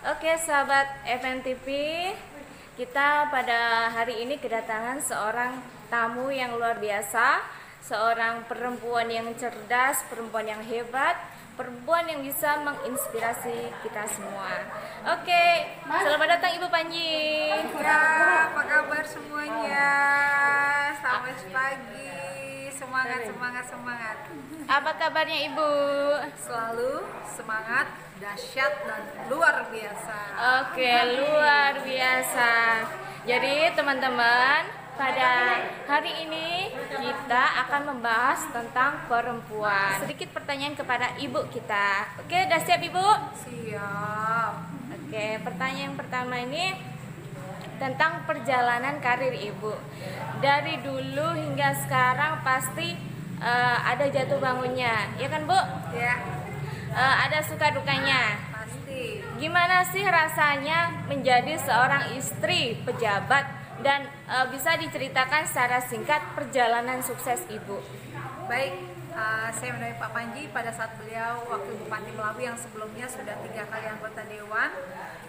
Oke, sahabat FNTV, kita pada hari ini kedatangan seorang tamu yang luar biasa, seorang perempuan yang cerdas, perempuan yang hebat, perempuan yang bisa menginspirasi kita semua. Oke, selamat datang Ibu Panji. Ya, apa kabar semuanya? Selamat pagi. Semangat, semangat, semangat. Apa kabarnya Ibu? Selalu semangat, dahsyat dan luar biasa. Oke, luar biasa. Jadi teman-teman, pada hari ini kita akan membahas tentang perempuan. Sedikit pertanyaan kepada ibu kita. Oke, udah siap Ibu? Siap. Oke, pertanyaan yang pertama ini tentang perjalanan karir Ibu. Dari dulu hingga sekarang pasti ada jatuh bangunnya, ya kan Bu? Ya, Ada suka dukanya. pasti. Gimana sih rasanya menjadi seorang istri pejabat dan bisa diceritakan secara singkat perjalanan sukses Ibu? Baik, saya menemui Pak Panji pada saat beliau Wakil Bupati Melawi yang sebelumnya sudah 3 kali anggota Dewan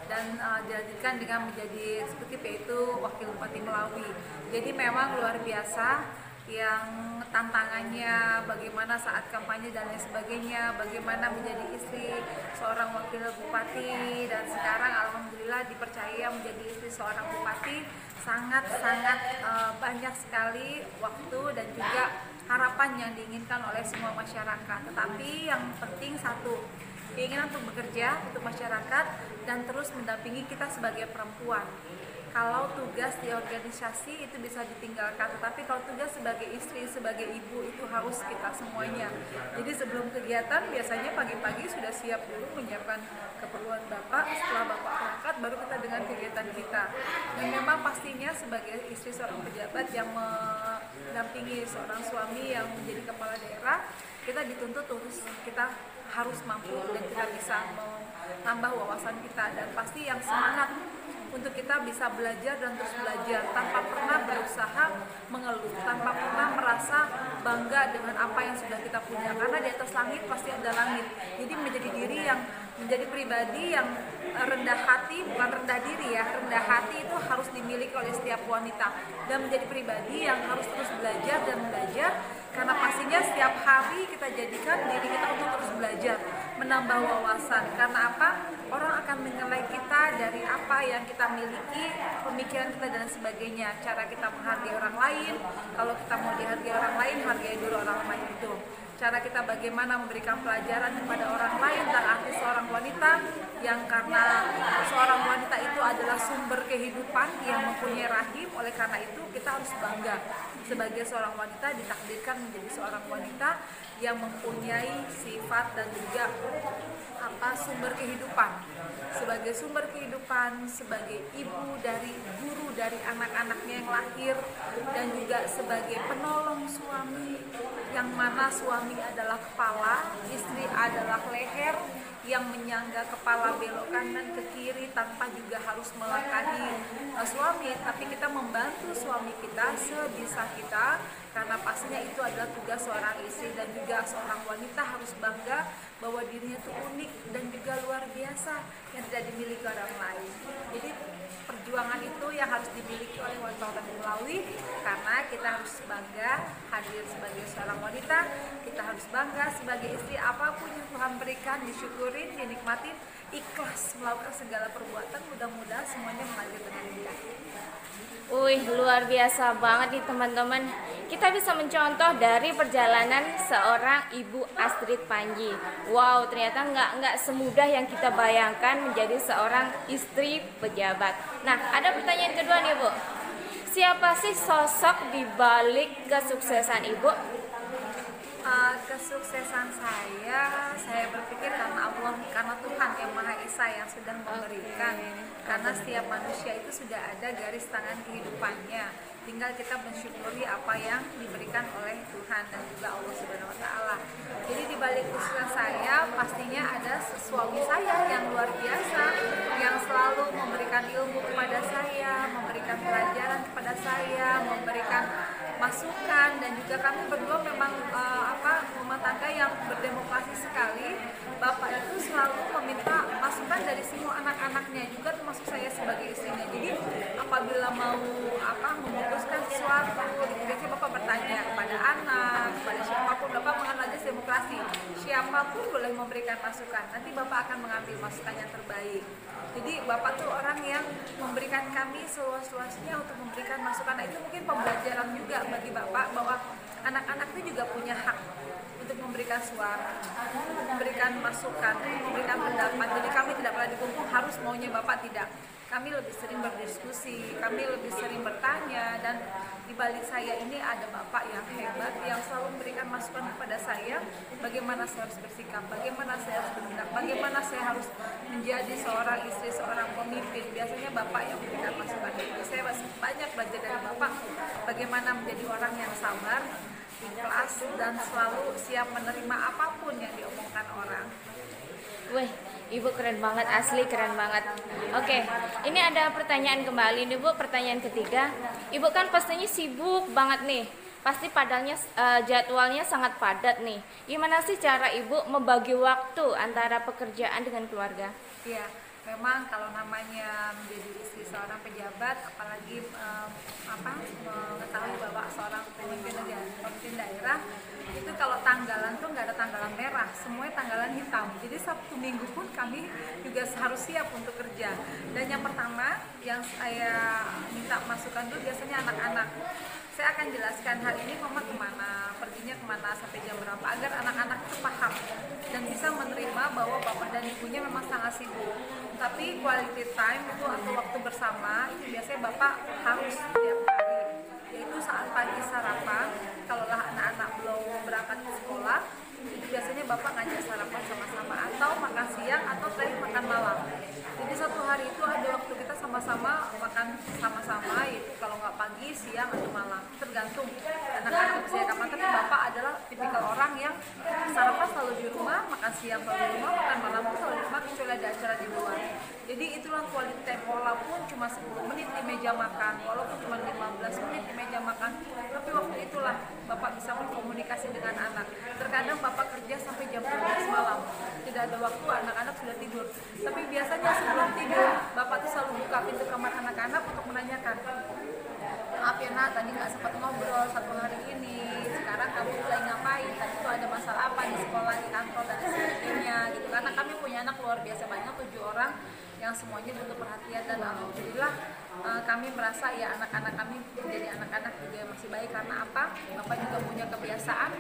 dan dilanjutkan dengan menjadi eksekutif yaitu Wakil Bupati Melawi. Jadi memang luar biasa yang tantangannya bagaimana saat kampanye dan lain sebagainya, bagaimana menjadi istri seorang wakil bupati, dan sekarang alhamdulillah dipercaya menjadi istri seorang bupati. Sangat-sangat banyak sekali waktu dan juga harapan yang diinginkan oleh semua masyarakat. Tetapi yang penting satu, keinginan untuk bekerja untuk masyarakat dan terus mendampingi kita sebagai perempuan. Kalau tugas di organisasi itu bisa ditinggalkan, tetapi kalau tugas sebagai istri, sebagai ibu itu harus kita semuanya. Jadi sebelum kegiatan biasanya pagi-pagi sudah siap dulu menyiapkan keperluan Bapak, setelah Bapak berangkat baru kita dengan kegiatan kita. Dan memang pastinya sebagai istri seorang pejabat yang mendampingi seorang suami yang menjadi kepala daerah, kita dituntut terus, kita harus mampu dan kita bisa menambah wawasan kita, dan pasti yang semangat untuk kita bisa belajar dan terus belajar tanpa pernah berusaha mengeluh, tanpa pernah merasa bangga dengan apa yang sudah kita punya, karena di atas langit pasti ada langit. Jadi menjadi diri yang menjadi pribadi yang rendah hati, bukan rendah diri ya, rendah hati itu harus dimiliki oleh setiap wanita, dan menjadi pribadi yang harus terus belajar dan belajar, karena pastinya setiap hari kita jadikan diri kita untuk terus belajar, menambah wawasan. Karena apa? Orang akan menilai kita dari apa yang kita miliki, pemikiran kita dan sebagainya, cara kita menghargai orang lain. Kalau kita mau dihargai orang lain, hargai dulu orang lain itu. Cara kita bagaimana memberikan pelajaran kepada orang lain tentang arti seorang wanita, yang karena seorang wanita itu adalah sumber kehidupan yang mempunyai rahim. Oleh karena itu kita harus bangga sebagai seorang wanita ditakdirkan menjadi seorang wanita yang mempunyai sifat dan juga sumber kehidupan. Sebagai sumber kehidupan, sebagai ibu dari guru dari anak-anaknya yang lahir, dan juga sebagai penolong suami, yang mana suami adalah kepala, istri adalah leher yang menyangga kepala belok kanan ke kiri tanpa juga harus melangkahi suami, tapi kita membantu suami kita sebisa kita, karena pastinya itu adalah tugas seorang istri. Dan juga seorang wanita harus bangga bahwa dirinya itu unik dan juga luar biasa yang tidak dimiliki orang lain. Jadi perjuangan itu yang harus dimiliki oleh wanita di Melawi, karena kita harus bangga hadir sebagai seorang wanita, kita harus bangga sebagai istri, apapun yang Tuhan berikan disyukurin, dinikmatin, ikhlas melakukan segala perbuatan, mudah-mudahan semuanya mengalir dengan indah. Wih, luar biasa banget nih teman-teman. Kita bisa mencontoh dari perjalanan seorang Ibu Astrid Panji. Wow, ternyata nggak semudah yang kita bayangkan menjadi seorang istri pejabat. Nah, ada pertanyaan kedua nih Bu. Siapa sih sosok di balik kesuksesan Ibu? Kesuksesan saya berpikir karena Allah, karena Tuhan yang Maha Esa yang sudah memberikan. Karena setiap manusia itu sudah ada garis tangan kehidupannya, tinggal kita mensyukuri apa yang diberikan oleh Tuhan dan juga Allah Subhanahu Wa Taala. Jadi di balik kesuksesan saya pastinya ada suami saya yang luar biasa, yang selalu memberikan ilmu kepada saya, memberikan pelajaran kepada saya, memberikan masukan, dan juga kami berdua memang rumah tangga yang berdemokrasi sekali. Bapak itu selalu meminta masukan masukan dari semua anak-anaknya juga, termasuk saya sebagai istrinya. Jadi apabila mau memutuskan sesuatu, biasanya bapak bertanya kepada anak, kepada siapapun. Bapak mengenal aja demokrasi, siapapun boleh memberikan masukan. Nanti bapak akan mengambil masukan yang terbaik. Jadi bapak tuh orang yang memberikan kami seluas-luasnya untuk memberikan masukan. Nah, itu mungkin pembelajaran juga bagi bapak bahwa anak-anak itu juga punya hak untuk memberikan suara, memberikan masukan, memberikan pendapat. Jadi kami tidak pernah dikungkung harus maunya bapak, tidak. Kami lebih sering berdiskusi, kami lebih sering bertanya, dan di balik saya ini ada bapak yang hebat yang selalu memberikan masukan kepada saya bagaimana saya harus bersikap, bagaimana saya harus bertindak, bagaimana saya harus menjadi seorang istri, seorang pemimpin. Biasanya bapak yang memberikan masukan itu. Saya banyak belajar dari bapak bagaimana menjadi orang yang sabar, ikhlas, dan selalu siap menerima apapun yang diomongkan orang. Wih, Ibu keren banget, asli keren banget. Oke, ini ada pertanyaan kembali nih Bu, pertanyaan ketiga. Ibu kan pastinya sibuk banget nih, pasti padahal jadwalnya sangat padat nih. Gimana sih cara Ibu membagi waktu antara pekerjaan dengan keluarga? Iya, memang kalau namanya menjadi istri seorang pejabat, apalagi mengetahui bahwa seorang pemimpin daerah, itu kalau tanggalan tuh nggak ada tanggalan merah, semuanya tanggalan hitam. Jadi Sabtu Minggu pun kami juga harus siap untuk kerja. Dan yang pertama yang saya minta masukan tuh biasanya anak-anak. Saya akan jelaskan hari ini mama kemana, perginya kemana, sampai jam berapa, agar anak-anak itu paham dan bisa menerima bahwa bapak dan ibunya memang sangat sibuk. Tapi quality time itu atau waktu bersama itu biasanya bapak harus setiap hari, yaitu saat pagi sarapan. Kalaulah anak-anak belum berangkat ke sekolah, itu biasanya bapak ngajak sarapan sama-sama, atau makan siang, atau terakhir makan malam. Jadi satu hari itu ada waktu kita sama-sama makan sama-sama, yaitu kalau nggak pagi, siang, atau malam, tergantung anak-anak usia kapan. Tapi bapak adalah tipikal orang yang sarapan selalu di rumah, makan siang selalu di rumah, makan malam pun selalu di rumah, kecuali ada acara di luar. Jadi itulah quality time, walaupun cuma 10 menit di meja makan, walaupun cuma 15 menit di meja makan, tapi waktu itulah bapak bisa berkomunikasi dengan anak. Terkadang bapak kerja sampai jam 12 malam, tidak ada waktu, anak-anak sudah tidur. Tapi biasanya sebelum tidur, bapak tuh selalu buka pintu kamar anak-anak untuk menanyakan, maaf ya nak, tadi nggak sempat ngobrol satu hari ini, sekarang kamu lagi ngapain, tadi tuh ada masalah apa di sekolah, di kantor, dan sebagainya gitu. Karena kami punya anak luar biasa banyak, 7 orang yang semuanya butuh perhatian, dan alhamdulillah kami merasa ya anak-anak kami menjadi anak-anak juga yang masih baik. Karena apa? Bapak juga punya kebiasaan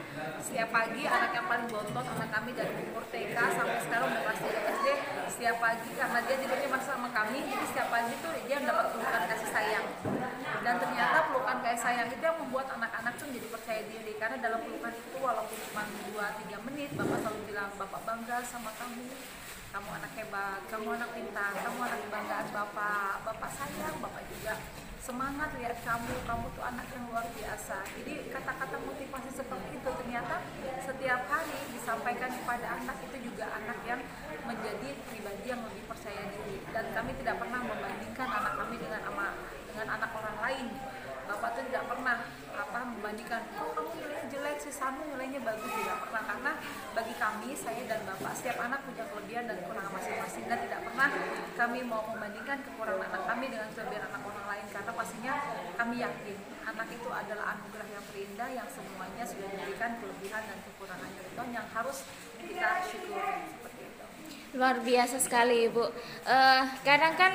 setiap pagi, anak yang paling bontot, anak kami dari umur TK sampai sekarang udah kelas 3 SD, setiap pagi karena dia tidurnya masih sama kami, jadi setiap pagi tuh dia mendapat pelukan kasih sayang. Dan ternyata pelukan kasih sayang itu yang membuat anak-anak tuh menjadi percaya diri, karena dalam pelukan itu walaupun cuma 2-3 menit, bapak selalu bilang, bapak bangga sama kamu, kamu anak hebat, kamu anak pintar, kamu anak kebanggaan bapak, bapak sayang, bapak juga semangat lihat kamu tuh anak yang luar biasa. Jadi kata-kata motivasi seperti itu ternyata setiap hari disampaikan kepada anak, itu juga anak yang menjadi pribadi yang lebih percaya diri. Dan kami tidak pernah membandingkan anak kami dengan anak orang lain. Bapak tuh tidak pernah membandingkan, oh kamu nilainya jelek, si Samu nilainya bagus, tidak pernah. Karena bagi kami, saya dan bapak, setiap anak punya kelebihan dan kekurangan masing-masing, dan tidak pernah kami mau membandingkan kekurangan anak kami dengan kelebihan anak orang lain. Karena pastinya kami yakin anak itu adalah anugerah yang terindah, yang semuanya sudah diberikan kelebihan dan kekurangannya, itu yang harus kita syukuri. Seperti itu. Luar biasa sekali Ibu. Kadang kan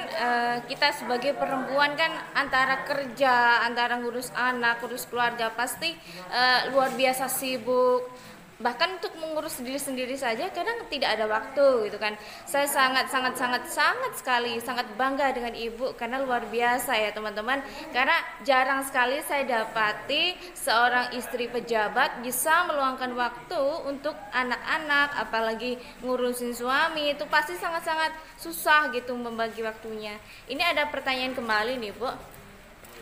kita sebagai perempuan kan antara kerja, antara ngurus anak, ngurus keluarga pasti luar biasa sibuk. Bahkan untuk mengurus diri sendiri saja kadang tidak ada waktu gitu kan. Saya sangat sekali sangat bangga dengan Ibu karena luar biasa ya teman-teman. Karena jarang sekali saya dapati seorang istri pejabat bisa meluangkan waktu untuk anak-anak, apalagi ngurusin suami, itu pasti sangat-sangat susah gitu membagi waktunya. Ini ada pertanyaan kembali nih Bu.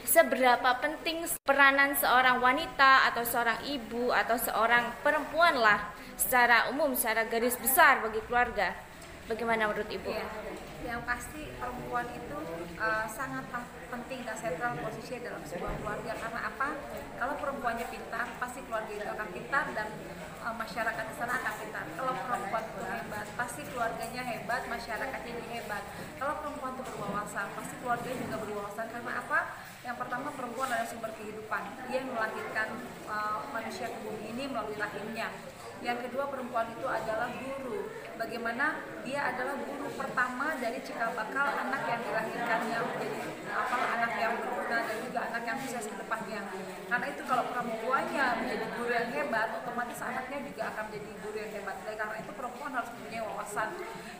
Seberapa penting peranan seorang wanita atau seorang ibu atau seorang perempuan lah secara umum, secara garis besar bagi keluarga? Bagaimana menurut Ibu? Ya, Yang pasti perempuan itu sangat penting dan sentral posisinya dalam sebuah keluarga. Karena apa? Kalau perempuannya pintar, pasti keluarga itu akan pintar dan masyarakat di sana akan pintar. Kalau perempuan itu hebat, pasti keluarganya hebat, masyarakatnya jadi hebat. Kalau perempuan itu berwawasan, pasti keluarganya juga berwawasan. Karena apa? Yang pertama, perempuan adalah sumber kehidupan. Dia melahirkan manusia ke bumi ini melalui rahimnya. Yang kedua, perempuan itu adalah guru. Bagaimana dia adalah guru pertama dari cikal bakal anak yang dilahirkannya menjadi anak yang berguna dan juga anak yang sukses ke depannya. Karena itu kalau perempuannya menjadi guru yang hebat, otomatis anaknya juga akan menjadi guru yang hebat. Dan karena itu perempuan harus mempunyai wawasan.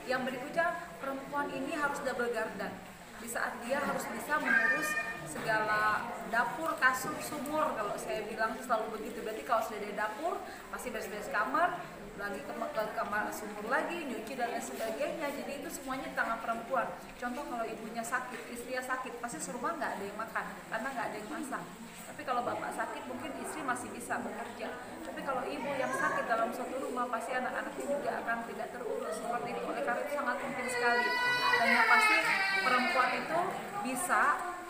Yang berikutnya, perempuan ini harus double garden. Di saat dia harus bisa mengurus segala dapur, kasur, sumur, kalau saya bilang selalu begitu. Berarti kalau sudah ada dapur, pasti beres-beres kamar, lagi ke kamar sumur lagi, nyuci dan lain sebagainya. Jadi itu semuanya di tangan perempuan. Contoh kalau ibunya sakit, istrinya sakit, pasti serumah nggak ada yang makan karena nggak ada yang masak. Tapi kalau bapak sakit, mungkin istri masih bisa bekerja. Tapi kalau ibu yang sakit dalam suatu rumah, pasti anak-anaknya juga akan tidak terurus seperti itu. Oleh karena itu sangat penting sekali. Dan yang pasti perempuan itu bisa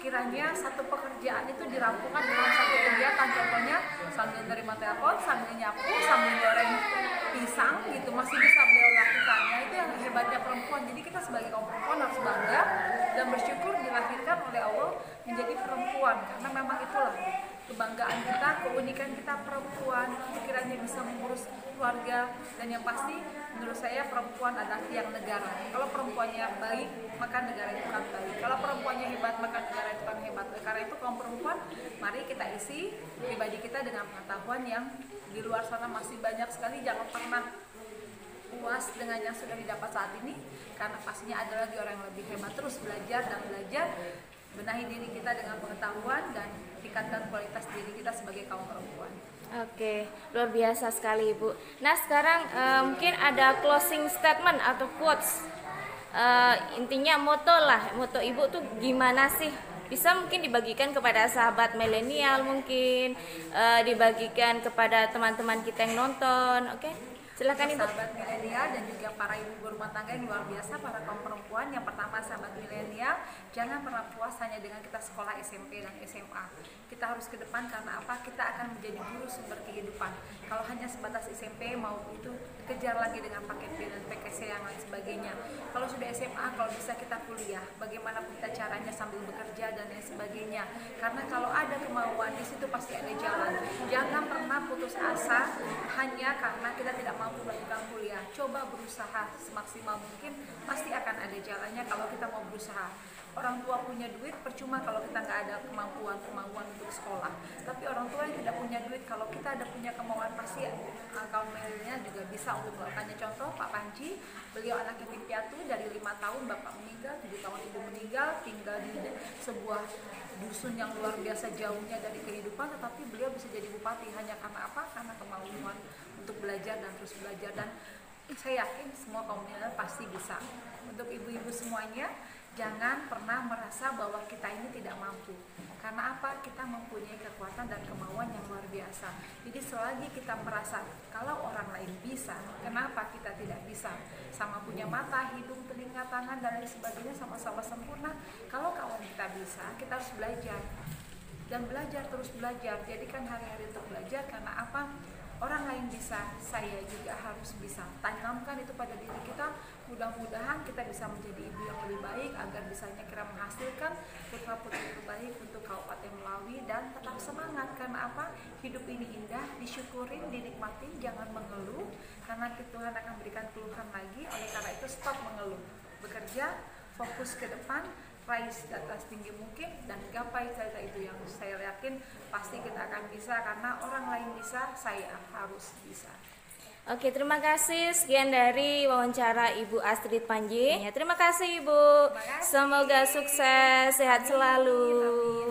kiranya satu pekerjaan itu dirampungkan dalam satu kegiatan. Contohnya sambil menerima telepon, sambil nyapu, sambil goreng pisang gitu masih bisa beliau lakukan. Nah, itu yang hebatnya perempuan. Jadi kita sebagai kaum perempuan harus bangga dan bersyukur dilahirkan oleh Allah menjadi perempuan, karena memang itulah kebanggaan kita, keunikan kita perempuan, kiranya bisa mengurus keluarga. Dan yang pasti menurut saya perempuan adalah tiang negara. Kalau perempuannya baik, maka negara itu akan baik. Kalau perempuannya hebat, maka negara itu akan hebat. Karena itu kaum perempuan, mari kita isi pribadi kita dengan pengetahuan yang di luar sana masih banyak sekali. Jangan pernah puas dengan yang sudah didapat saat ini, karena pastinya ada lagi orang yang lebih hebat. Terus belajar dan belajar, benahi diri kita dengan pengetahuan dan tingkatkan kualitas diri kita sebagai kaum perempuan. Oke, luar biasa sekali Ibu. Nah sekarang mungkin ada closing statement atau quotes. Intinya moto lah, moto Ibu tuh gimana sih? Bisa mungkin dibagikan kepada sahabat milenial, mungkin dibagikan kepada teman-teman kita yang nonton. Oke, silakan Ibu. Sahabat milenial dan juga para ibu berumah tangga yang luar biasa, para kaum perempuan. Yang pertama, sahabat milenial, jangan pernah puas hanya dengan kita sekolah SMP dan SMA. Kita harus ke depan, karena apa? Kita akan menjadi guru sumber kehidupan. Kalau hanya sebatas SMP, mau itu kejar lagi dengan paket B dan paket C yang lain sebagainya. Kalau sudah SMA, kalau bisa kita kuliah, bagaimana kita caranya sambil bekerja dan lain sebagainya. Karena kalau ada kemauan, di situ pasti ada jalan. Jangan pernah putus asa hanya karena kita tidak mampu melakukan kuliah. Coba berusaha semaksimal mungkin, pasti akan ada jalannya kalau kita mau berusaha. Orang tua punya duit, percuma kalau kita nggak ada kemampuan untuk sekolah. Tapi orang tua yang tidak punya duit, kalau kita ada punya kemauan, pasti kaum milenial juga bisa untuk melakukannya. Contoh Pak Panji, beliau anak yatim piatu dari 5 tahun, bapak meninggal, 7 tahun ibu meninggal, tinggal di sebuah dusun yang luar biasa jauhnya dari kehidupan, tetapi beliau bisa jadi bupati hanya karena apa? Karena kemauan untuk belajar dan terus belajar. Dan saya yakin semua kaum milenial pasti bisa. Untuk ibu-ibu semuanya, jangan pernah merasa bahwa kita ini tidak mampu. Karena apa? Kita mempunyai kekuatan dan kemauan yang luar biasa. Jadi selagi kita merasa kalau orang lain bisa, kenapa kita tidak bisa? Sama punya mata, hidung, telinga, tangan, dan lain sebagainya, sama-sama sempurna. Kalau kawan kita bisa, kita harus belajar. Dan belajar, terus belajar. Jadikan hari-hari untuk belajar, karena apa? Orang lain bisa, saya juga harus bisa. Tanamkan itu pada diri kita. Mudah-mudahan kita bisa menjadi ibu yang lebih baik, agar bisanya kira menghasilkan putra-putri terbaik untuk Kabupaten Melawi. Dan tetap semangat, karena apa? Hidup ini indah, disyukurin, dinikmatin, jangan mengeluh, karena Tuhan akan berikan keluhan lagi. Oleh karena itu stop mengeluh, bekerja, fokus ke depan, raih atas tinggi mungkin, dan gapai cita itu yang saya yakin pasti kita akan bisa. Karena orang lain bisa, saya harus bisa. Oke, terima kasih. Sekian dari wawancara Ibu Astrid Panji. Terima kasih Ibu. Terima kasih. Semoga sukses, sehat selalu. Amin.